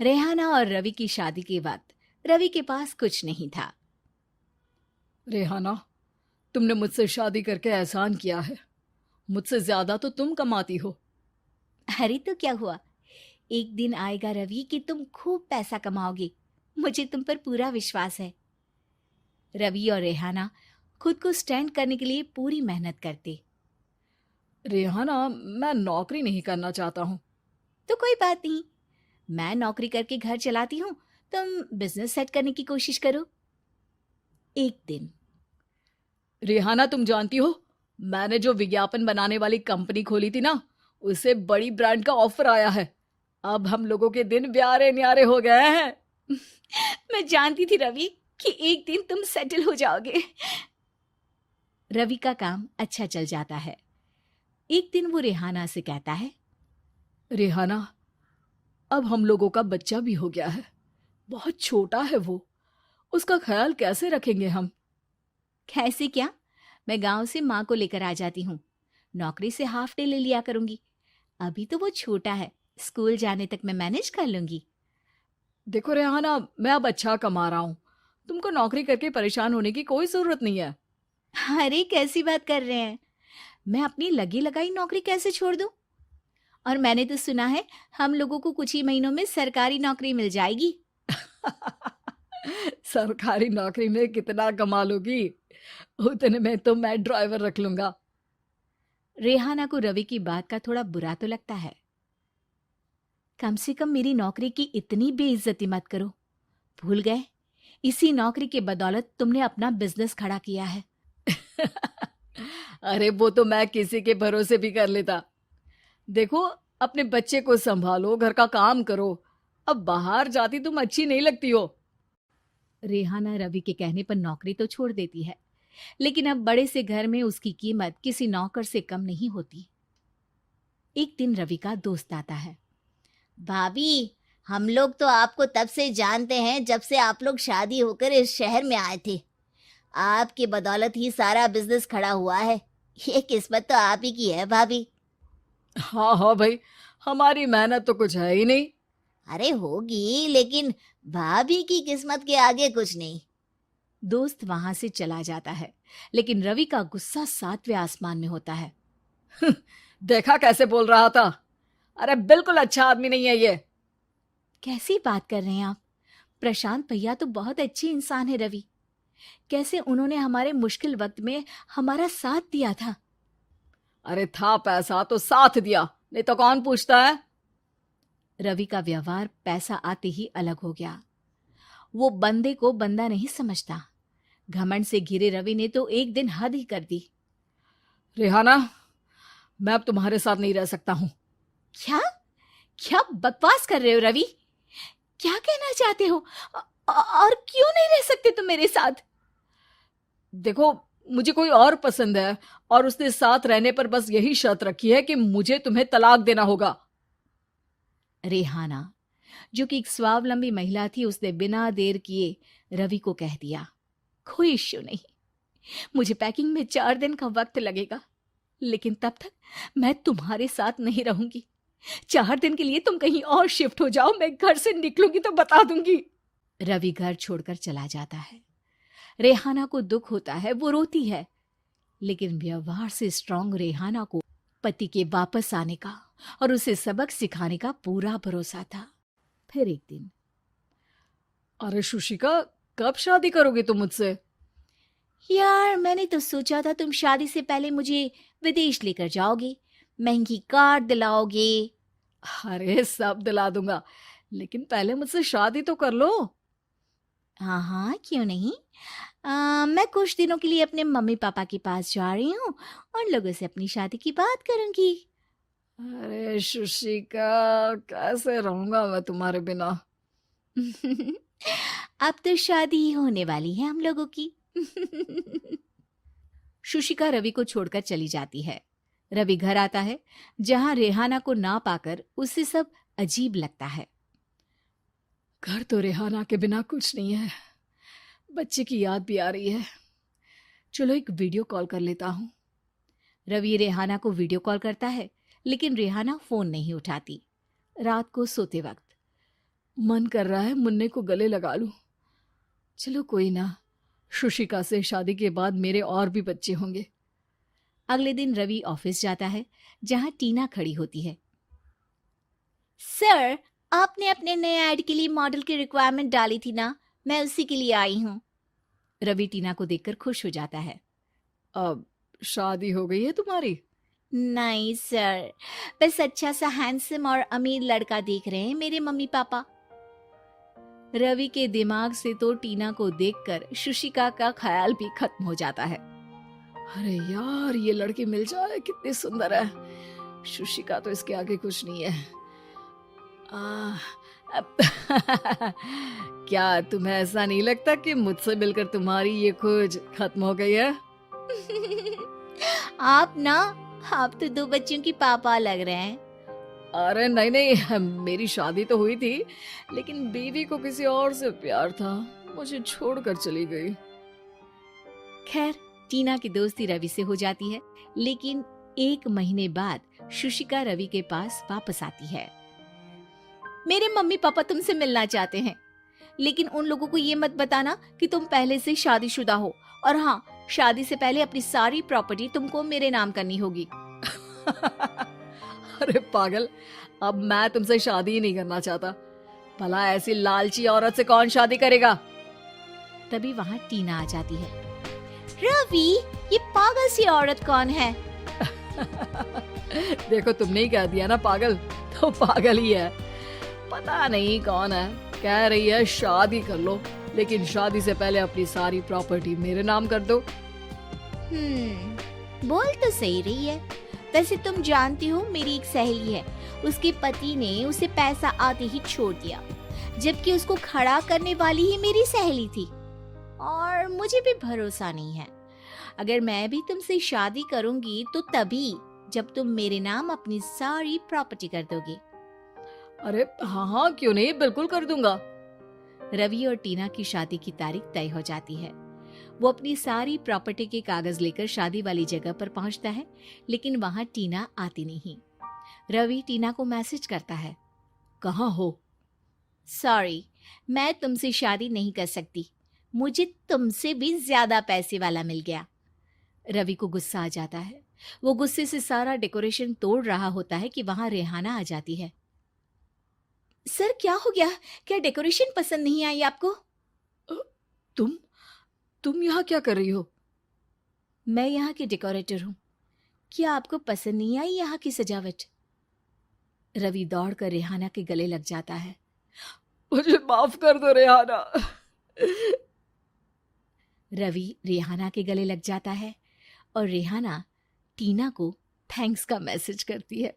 रेहाना और रवि की शादी के वक्त रवि के पास कुछ नहीं था। रेहाना, तुमने मुझसे शादी करके एहसान किया है। मुझसे ज्यादा तो तुम कमाती हो। अरे तो क्या हुआ, एक दिन आएगा रवि कि तुम खूब पैसा कमाओगे। मुझे तुम पर पूरा विश्वास है। रवि और रेहाना खुद को स्टैंड करने के लिए पूरी मेहनत करते। रेहाना, मैं नौकरी नहीं करना चाहता हूँ। तो कोई बात नहीं, मैं नौकरी करके घर चलाती हूँ, तुम बिजनेस सेट करने की कोशिश करो। एक दिन रेहाना, तुम जानती हो, मैंने जो विज्ञापन बनाने वाली कंपनी खोली थी ना, उसे बड़ी ब्रांड का ऑफर आया है। अब हम लोगों के दिन ब्यारे न्यारे हो गए हैं। मैं जानती थी रवि कि एक दिन तुम सेटल हो जाओगे। रवि का काम अच्छा चल जाता है। एक दिन वो रेहाना से कहता है, रेहाना, अब हम लोगों का बच्चा भी हो गया है। बहुत छोटा है वो। उसका ख्याल कैसे रखेंगे हम? कैसे क्या, मैं गांव से माँ को लेकर आ जाती हूँ। नौकरी से हाफ डे ले लिया करूंगी। अभी तो वो छोटा है, स्कूल जाने तक मैं मैनेज कर लूंगी। देखो रेहाना, मैं अब अच्छा कमा रहा हूँ। तुमको नौकरी करके परेशान होने की कोई जरूरत नहीं है। अरे कैसी बात कर रहे हैं, मैं अपनी लगी लगाई नौकरी कैसे छोड़ दूं? और मैंने तो सुना है हम लोगों को कुछ ही महीनों में सरकारी नौकरी मिल जाएगी। सरकारी नौकरी में कितना कमा लोगी? उतने में तो मैं ड्राइवर रख लूंगा। रेहाना को रवि की बात का थोड़ा बुरा तो लगता है। कम से कम मेरी नौकरी की इतनी बेइज्जती मत करो। भूल गए, इसी नौकरी के बदौलत तुमने अपना बिजनेस खड़ा किया है। अरे वो तो मैं किसी के भरोसे भी कर लेता। देखो, अपने बच्चे को संभालो, घर का काम करो। अब बाहर जाती तुम अच्छी नहीं लगती हो। रेहाना रवि के कहने पर नौकरी तो छोड़ देती है, लेकिन अब बड़े से घर में उसकी कीमत किसी नौकर से कम नहीं होती। एक दिन रवि का दोस्त आता है। भाभी, हम लोग तो आपको तब से जानते हैं जब से आप लोग शादी होकर इस शहर में आए थे। आपकी बदौलत ही सारा बिजनेस खड़ा हुआ है। ये किस्मत तो आप ही की है भाभी। हाँ हाँ भाई, हमारी मेहनत तो कुछ है ही नहीं। अरे होगी, लेकिन भाभी की किस्मत के आगे कुछ नहीं। दोस्त वहां से चला जाता है, लेकिन रवि का गुस्सा सातवें आसमान में होता है। देखा कैसे बोल रहा था? अरे बिल्कुल अच्छा आदमी नहीं है ये। कैसी बात कर रहे हैं आप? प्रशांत भैया तो बहुत अच्छे इंसान है रवि। कैसे उन्होंने हमारे मुश्किल वक्त में हमारा साथ दिया था। अरे था पैसा तो साथ दिया, नहीं तो कौन पूछता है? रवि का व्यवहार पैसा आते ही अलग हो गया। वो बंदे को बंदा नहीं समझता। घमंड से घिरे रवि ने तो एक दिन हद ही कर दी। रेहाना, मैं अब तुम्हारे साथ नहीं रह सकता हूँ। क्या क्या बकवास कर रहे हो रवि? क्या कहना चाहते हो? और क्यों नहीं रह सकते तुम मेरे साथ? देखो, मुझे कोई और पसंद है, और उसने साथ रहने पर बस यही शर्त रखी है कि मुझे तुम्हें तलाक देना होगा। रेहाना, जो कि एक स्वावलंबी महिला थी, उसने बिना देर किए रवि को कह दिया, कोई इश्यू नहीं, मुझे पैकिंग में 4 दिन का वक्त लगेगा, लेकिन तब तक मैं तुम्हारे साथ नहीं रहूंगी। 4 दिन के लिए तुम कहीं और शिफ्ट हो जाओ, मैं घर से निकलूंगी तो बता दूंगी। रवि घर छोड़कर चला जाता है। रेहाना को दुख होता है, वो रोती है, लेकिन व्यवहार से स्ट्रांग रेहाना को पति के वापस आने का और उसे सबक सिखाने का पूरा भरोसा था। फिर एक दिन, अरे शुशिका, कब शादी करोगी तुम मुझसे? यार मैंने तो सोचा था तुम शादी से पहले मुझे विदेश लेकर जाओगे, महंगी कार दिलाओगे। अरे सब दिला दूंगा, लेकिन पहले मुझसे शादी तो कर लो। हाँ हाँ, क्यों नहीं। मैं कुछ दिनों के लिए अपने मम्मी पापा के पास जा रही हूँ और लोगों से अपनी शादी की बात करूंगी। अरे शुशिका, कैसे रहूंगा मैं तुम्हारे बिना? अब तो शादी ही होने वाली है हम लोगों की। शुशिका रवि को छोड़कर चली जाती है। रवि घर आता है, जहां रेहाना को ना पाकर उसे सब अजीब लगता है। घर तो रेहाना के बिना कुछ नहीं है। बच्चे की याद भी आ रही है। चलो एक वीडियो कॉल कर लेता हूँ। रवि रेहाना को वीडियो कॉल करता है, लेकिन रेहाना फोन नहीं उठाती। रात को सोते वक्त मन कर रहा है मुन्ने को गले लगा लूं। चलो कोई ना, शुशिका से शादी के बाद मेरे और भी बच्चे होंगे। अगले दिन रवि ऑफिस जाता है, जहां टीना खड़ी होती है। सर, आपने अपने नए ऐड के लिए मॉडल की रिक्वायरमेंट डाली थी ना, मैं उसी के लिए आई हूँ। रवि टीना को देखकर खुश हो जाता है। अब शादी हो गई है तुम्हारी? नहीं सर, बस अच्छा सा हैंडसम और अमीर लड़का देख रहे हैं मेरे मम्मी पापा। रवि के दिमाग से तो टीना को देखकर शुशिका का ख्याल भी खत्म हो जाता है। अरे यार, ये लड़की मिल जाए कितनी सुंदर है। शुशिका तो इसके आगे कुछ नहीं है। अब क्या तुम्हें ऐसा नहीं लगता कि मुझसे मिलकर तुम्हारी ये खोज खत्म हो गई है? आप तो 2 बच्चों की पापा लग रहे हैं। अरे नहीं नहीं, मेरी शादी तो हुई थी, लेकिन बीवी को किसी और से प्यार था, मुझे छोड़कर चली गई। खैर, टीना की दोस्ती रवि से हो जाती है, लेकिन 1 महीने बाद शुशिका रवि के पास वापस आती है। मेरे मम्मी पापा तुमसे मिलना चाहते हैं, लेकिन उन लोगों को ये मत बताना कि तुम पहले से शादीशुदा हो, और हाँ, शादी से पहले अपनी सारी प्रॉपर्टी तुमको मेरे नाम करनी होगी। अरे पागल, अब मैं तुमसे शादी ही नहीं करना चाहता। भला ऐसी लालची औरत से कौन शादी करेगा? तभी वहाँ टीना आ जाती है। रवि, ये पागल सी औरत कौन है? देखो, तुमने ही कह दिया ना पागल, तो पागल ही है। पता नहीं कौन है, कह रही है शादी कर लो, लेकिन शादी से पहले अपनी सारी प्रॉपर्टी मेरे नाम कर दो। बोल तो सही रही है। वैसे तुम जानती हो, मेरी एक सहेली है, उसके पति ने उसे पैसा आते ही छोड़ दिया, जबकि उसको खड़ा करने वाली ही मेरी सहेली थी। और मुझे भी भरोसा नहीं है। अगर मैं भी तुमसे शादी करूंगी तो तभी जब तुम मेरे नाम अपनी सारी प्रॉपर्टी कर दोगे। अरे हाँ हाँ, क्यों नहीं, बिल्कुल कर दूंगा। रवि और टीना की शादी की तारीख तय हो जाती है। वो अपनी सारी प्रॉपर्टी के कागज लेकर शादी वाली जगह पर पहुंचता है, लेकिन वहां टीना आती नहीं। रवि टीना को मैसेज करता है। कहाँ हो? सॉरी, मैं तुमसे शादी नहीं कर सकती, मुझे तुमसे भी ज्यादा पैसे वाला मिल गया। रवि को गुस्सा आ जाता है। वो गुस्से से सारा डेकोरेशन तोड़ रहा होता है कि वहां रेहाना आ जाती है। सर, क्या हो गया? क्या डेकोरेशन पसंद नहीं आई आपको? तुम यहाँ क्या कर रही हो? मैं यहाँ की डेकोरेटर हूँ। क्या आपको पसंद नहीं आई यहाँ की सजावट? रवि दौड़कर रेहाना के गले लग जाता है। मुझे माफ कर दो रेहाना। रवि रेहाना के गले लग जाता है और रेहाना टीना को थैंक्स का मैसेज करती है।